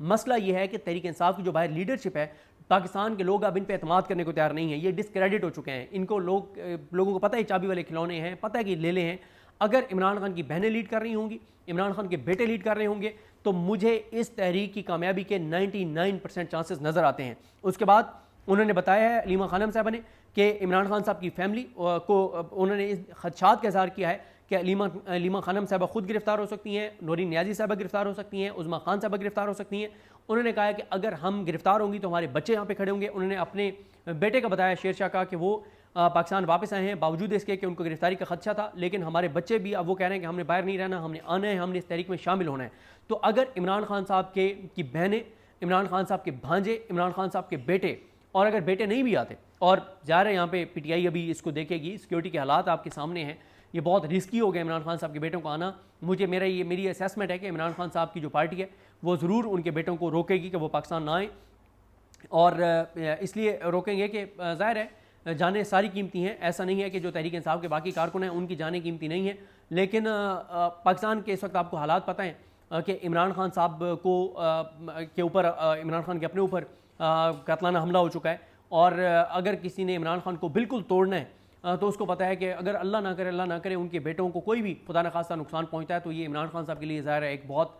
مسئلہ یہ ہے کہ تحریک انصاف کی جو باہر لیڈرشپ ہے، پاکستان کے لوگ اب ان پہ اعتماد کرنے کو تیار نہیں ہیں، یہ ڈسکریڈٹ ہو چکے ہیں، ان کو لوگوں کو پتہ ہے چابی والے کھلونے ہیں، پتہ ہے کہ لے لے ہیں. اگر عمران خان کی بہنیں لیڈ کر رہی ہوں گی، عمران خان کے بیٹے لیڈ کر رہے ہوں گے، تو مجھے اس تحریک کی کامیابی کے 99% چانسز نظر آتے ہیں. اس کے بعد انہوں نے بتایا ہے علیمہ خانم صاحبہ نے کہ عمران خان صاحب کی فیملی کو انہوں نے خدشات کا اظہار کیا ہے کہ علیمہ خانم صاحبہ خود گرفتار ہو سکتی ہیں، نورین نیازی صاحبہ گرفتار ہو سکتی ہیں، عظمیٰ خان صاحبہ گرفتار ہو سکتی ہیں. انہوں نے کہا ہے کہ اگر ہم گرفتار ہوں گی تو ہمارے بچے یہاں پہ کھڑے ہوں گے. انہوں نے اپنے بیٹے کا بتایا شیر شاہ کا کہ وہ پاکستان واپس آئے ہیں باوجود اس کے کہ ان کو گرفتاری کا خدشہ تھا، لیکن ہمارے بچے بھی اب وہ کہہ رہے ہیں کہ ہم نے باہر نہیں رہنا، ہم نے آنا ہے، ہم نے اس تحریک میں شامل ہونا ہے. تو اگر عمران خان صاحب کی بہنیں، عمران خان صاحب کے بھانجے، عمران خان صاحب کے بیٹے، اور اگر بیٹے نہیں بھی آتے، اور ظاہر ہے یہاں پہ پی ٹی آئی ابھی اس کو دیکھے گی، سیکیورٹی کے حالات آپ کے سامنے ہیں، یہ بہت رسکی ہو گیا عمران خان صاحب کے بیٹوں کو آنا. میری اسیسمنٹ ہے کہ عمران خان صاحب کی جو پارٹی ہے وہ ضرور ان کے بیٹوں کو روکے گی کہ وہ پاکستان نہ آئیں، اور اس لیے روکیں گے کہ ظاہر ہے جانیں ساری قیمتی ہیں. ایسا نہیں ہے کہ جو تحریک انصاف کے باقی کارکن ہیں ان کی جانیں قیمتی نہیں ہیں، لیکن پاکستان کے اس وقت آپ کو حالات پتہ ہیں کہ عمران خان صاحب کے اوپر، عمران خان کے اپنے اوپر قاتلانہ حملہ ہو چکا ہے. اور اگر کسی نے عمران خان کو بالکل توڑنا ہے تو اس کو پتہ ہے کہ اگر اللہ نہ کرے ان کے بیٹوں کو کوئی بھی خدا نخواستہ نقصان پہنچتا ہے تو یہ عمران خان صاحب کے لیے ظاہر ہے ایک بہت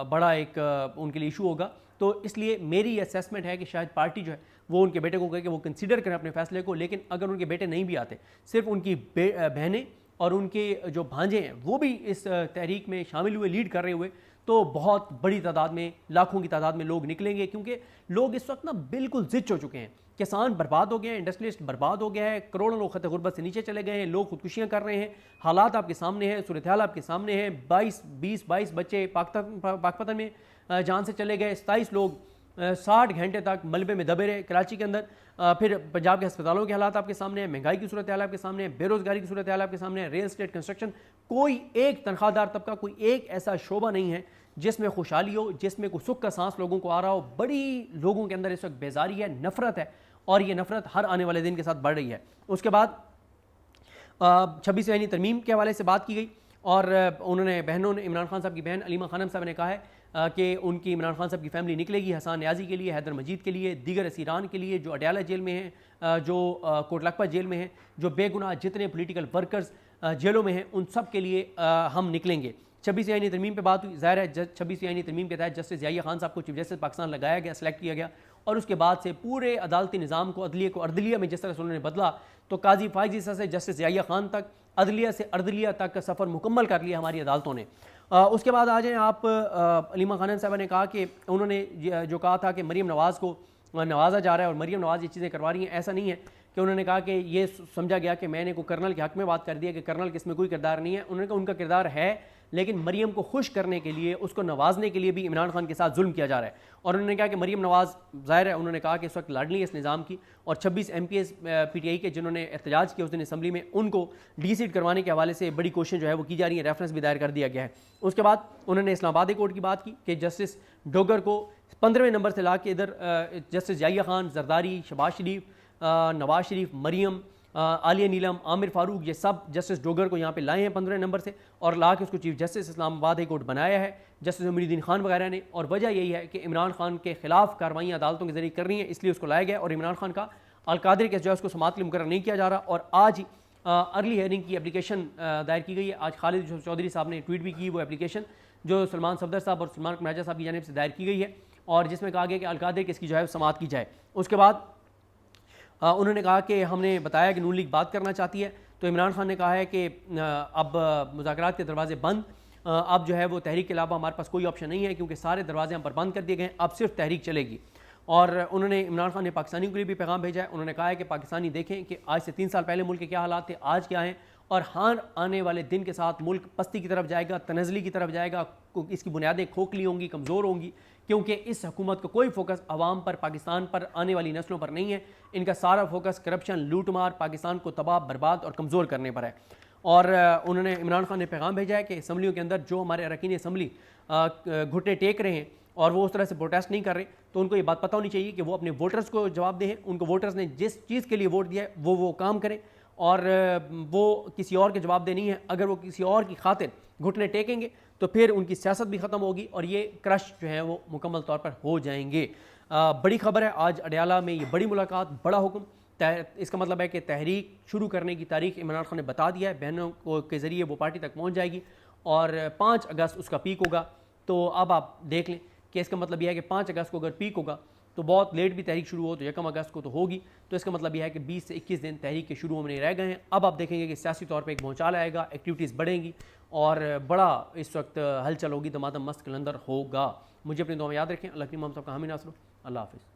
بڑا ایک ان کے لیے ایشو ہوگا. تو اس لیے میری اسیسمنٹ ہے کہ شاید پارٹی جو ہے وہ ان کے بیٹے کو کہے کہ وہ کنسیڈر کریں اپنے فیصلے کو، لیکن اگر ان کے بیٹے نہیں بھی آتے، صرف ان کی بہنیں اور ان کے جو بھانجے ہیں وہ بھی اس تحریک میں شامل ہوئے، لیڈ کر رہے ہوئے، تو بہت بڑی تعداد میں، لاکھوں کی تعداد میں لوگ نکلیں گے. کیونکہ لوگ اس وقت بالکل زچ ہو چکے ہیں، کسان برباد ہو گئے ہیں، انڈسٹریلسٹ برباد ہو گیا ہے، کروڑوں لوگ خط غربت سے نیچے چلے گئے ہیں، لوگ خودکشیاں کر رہے ہیں، حالات آپ کے سامنے ہیں، صورتحال آپ کے سامنے ہے. 22 بچے پاکستان میں جان سے چلے گئے، 27 لوگ 60 گھنٹے تک ملبے میں دبے رہے کراچی کے اندر. پھر پنجاب کے ہسپتالوں کے حالات آپ کے سامنے ہیں، مہنگائی کی صورتحال آپ کے سامنے ہے، بے روزگاری کی صورتحال آپ کے سامنے ہے، ریل اسٹیٹ، کنسٹرکشن، کوئی ایک تنخواہ دار طبقہ، کوئی ایک ایسا شعبہ نہیں ہے جس میں خوشحالی ہو، جس میں کوئی سکھ کا سانس لوگوں کو آ رہا ہو. بڑی لوگوں کے اندر اس وقت بیزاری ہے، نفرت ہے، اور یہ نفرت ہر آنے والے دن کے ساتھ بڑھ رہی ہے. اس کے بعد 26 آئینی ترمیم کے حوالے سے بات کی گئی، اور انہوں نے بہنوں نے، عمران خان صاحب کی بہن علیمہ خانم صاحب نے کہا ہے کہ ان کی عمران خان صاحب کی فیملی نکلے گی حسان نیازی کے لیے، حیدر مجید کے لیے، دیگر اسیران کے لیے جو اڈیالہ جیل میں ہیں، جو کوٹ لکھپت جیل میں ہیں، جو بے گناہ جتنے پولیٹیکل ورکرز جیلوں میں ہیں، ان سب کے لیے ہم نکلیں گے. 26 آئینی ترمیم پہ بات ہوئی. ظاہر ہے 26 آئینی ترمیم کے تحت جسٹس یحییٰ خان صاحب کو چیف جسٹس پاکستان لگایا گیا، سلیکٹ کیا گیا، اور اس کے بعد سے پورے عدالتی نظام کو، عدلیہ کو اردلیہ میں جس طرح سے انہوں نے بدلا، تو قاضی فائز عیسیٰ سے جسٹس یحییٰ خان تک، عدلیہ سے اردلیہ تک کا سفر مکمل کر لیا ہماری عدالتوں نے. اس کے بعد آ جائیں آپ، علیمہ خانم صاحبہ نے کہا کہ انہوں نے جو کہا تھا کہ مریم نواز کو نوازا جا رہا ہے اور مریم نواز یہ چیزیں کروا رہی ہیں، ایسا نہیں ہے. کہ انہوں نے کہا کہ یہ سمجھا گیا کہ میں نے کو کرنل کے حق میں بات کر دیا کہ کرنل کے اس میں کوئی کردار نہیں ہے. انہوں نے کہا ان کا کردار ہے، لیکن مریم کو خوش کرنے کے لیے، اس کو نوازنے کے لیے بھی عمران خان کے ساتھ ظلم کیا جا رہا ہے. اور انہوں نے کہا کہ مریم نواز ظاہر ہے، انہوں نے کہا کہ اس وقت لاڈلی ہے اس نظام کی، اور 26 MPs پی ٹی آئی کے جنہوں نے احتجاج کیا اس دن اسمبلی میں، ان کو ڈی سیٹ کروانے کے حوالے سے بڑی کوشش جو ہے وہ کی جا رہی ہے، ریفرنس بھی دائر کر دیا گیا ہے. اس کے بعد انہوں نے اسلام آباد کورٹ کی بات کی کہ جسٹس ڈوگر کو 15ویں نمبر سے لا کے ادھر جسٹس یحییٰ خان، زرداری، شہباز شریف، نواز شریف، مریم، عالیہ نیلم، عامر فاروق، یہ سب جسٹس ڈوگر کو یہاں پہ لائے ہیں 15 نمبر سے، اور لا کے اس کو چیف جسٹس اسلام آباد ہائی کورٹ بنایا ہے جسٹس عمر الدین خان وغیرہ نے. اور وجہ یہی ہے کہ عمران خان کے خلاف کارروائیاں عدالتوں کے ذریعے کر رہی ہیں، اس لیے اس کو لایا گیا. اور عمران خان کا القادری کیس جو ہے اس کو سماعت کے لیے مقرر نہیں کیا جا رہا، اور آج ارلی ہیئرنگ کی اپلیکیشن دائر کی گئی ہے. آج خالد چودھری صاحب نے ٹویٹ بھی کی وہ اپلیکیشن جو سلمان صفدر صاحب اور سلمان کمراجہ صاحب کی جانب سے دائر کی گئی ہے، اور جس میں کہا گیا کہ القادری کیس کی جو ہے سماعت کی جائے. اس کے بعد انہوں نے کہا کہ ہم نے بتایا کہ نون لیگ بات کرنا چاہتی ہے، تو عمران خان نے کہا ہے کہ اب مذاکرات کے دروازے بند، اب جو ہے وہ تحریک کے علاوہ ہمارے پاس کوئی آپشن نہیں ہے، کیونکہ سارے دروازے ہم پر بند کر دیے گئے ہیں، اب صرف تحریک چلے گی. اور انہوں نے، عمران خان نے پاکستانیوں کے لیے بھی پیغام بھیجا ہے. انہوں نے کہا ہے کہ پاکستانی دیکھیں کہ آج سے 3 سال پہلے ملک کے کیا حالات تھے، آج کیا ہیں، اور ہر آنے والے دن کے ساتھ ملک پستی کی طرف جائے گا، تنزلی کی طرف جائے گا، اس کی بنیادیں کھوکھلی ہوں گی، کمزور ہوں گی، کیونکہ اس حکومت کا کوئی فوکس عوام پر، پاکستان پر، آنے والی نسلوں پر نہیں ہے. ان کا سارا فوکس کرپشن، لوٹ مار، پاکستان کو تباہ، برباد اور کمزور کرنے پر ہے. اور انہوں نے، عمران خان نے پیغام بھیجا ہے کہ اسمبلیوں کے اندر جو ہمارے اراکین اسمبلی گھٹنے ٹیک رہے ہیں اور وہ اس طرح سے پروٹیسٹ نہیں کر رہے، تو ان کو یہ بات پتہ ہونی چاہیے کہ وہ اپنے ووٹرز کو جواب دیں. ان کو ووٹرز نے جس چیز کے لیے ووٹ دیا ہے وہ کام کریں، اور وہ کسی اور کے جواب دہ نہیں ہے. اگر وہ کسی اور کی خاطر گھٹنے ٹیکیں گے تو پھر ان کی سیاست بھی ختم ہوگی اور یہ کرش جو ہے وہ مکمل طور پر ہو جائیں گے۔ بڑی خبر ہے آج اڈیالہ میں یہ بڑی ملاقات، بڑا حکم، اس کا مطلب ہے کہ تحریک شروع کرنے کی تاریخ عمران خان نے بتا دیا ہے، بہنوں کو کے ذریعے وہ پارٹی تک پہنچ جائے گی اور 5 اگست اس کا پیک ہوگا۔ تو اب آپ دیکھ لیں کہ اس کا مطلب یہ ہے کہ 5 اگست کو اگر پیک ہوگا تو بہت لیٹ بھی تحریک شروع ہو تو 1 اگست کو تو ہوگی، تو اس کا مطلب یہ ہے کہ 20 سے 21 دن تحریک کے شروع ہونے رہ گئے ہیں۔ اب آپ دیکھیں گے کہ سیاسی طور پہ ایک بھونچال آئے گا، ایکٹیویٹیز بڑھیں گی اور بڑا اس وقت ہلچل ہوگی، دمادم مست کلندر ہوگا۔ مجھے اپنی دعا میں یاد رکھیں۔ اللہ کی محمد صاحب کا حامی ناصر ہوں۔ اللہ حافظ۔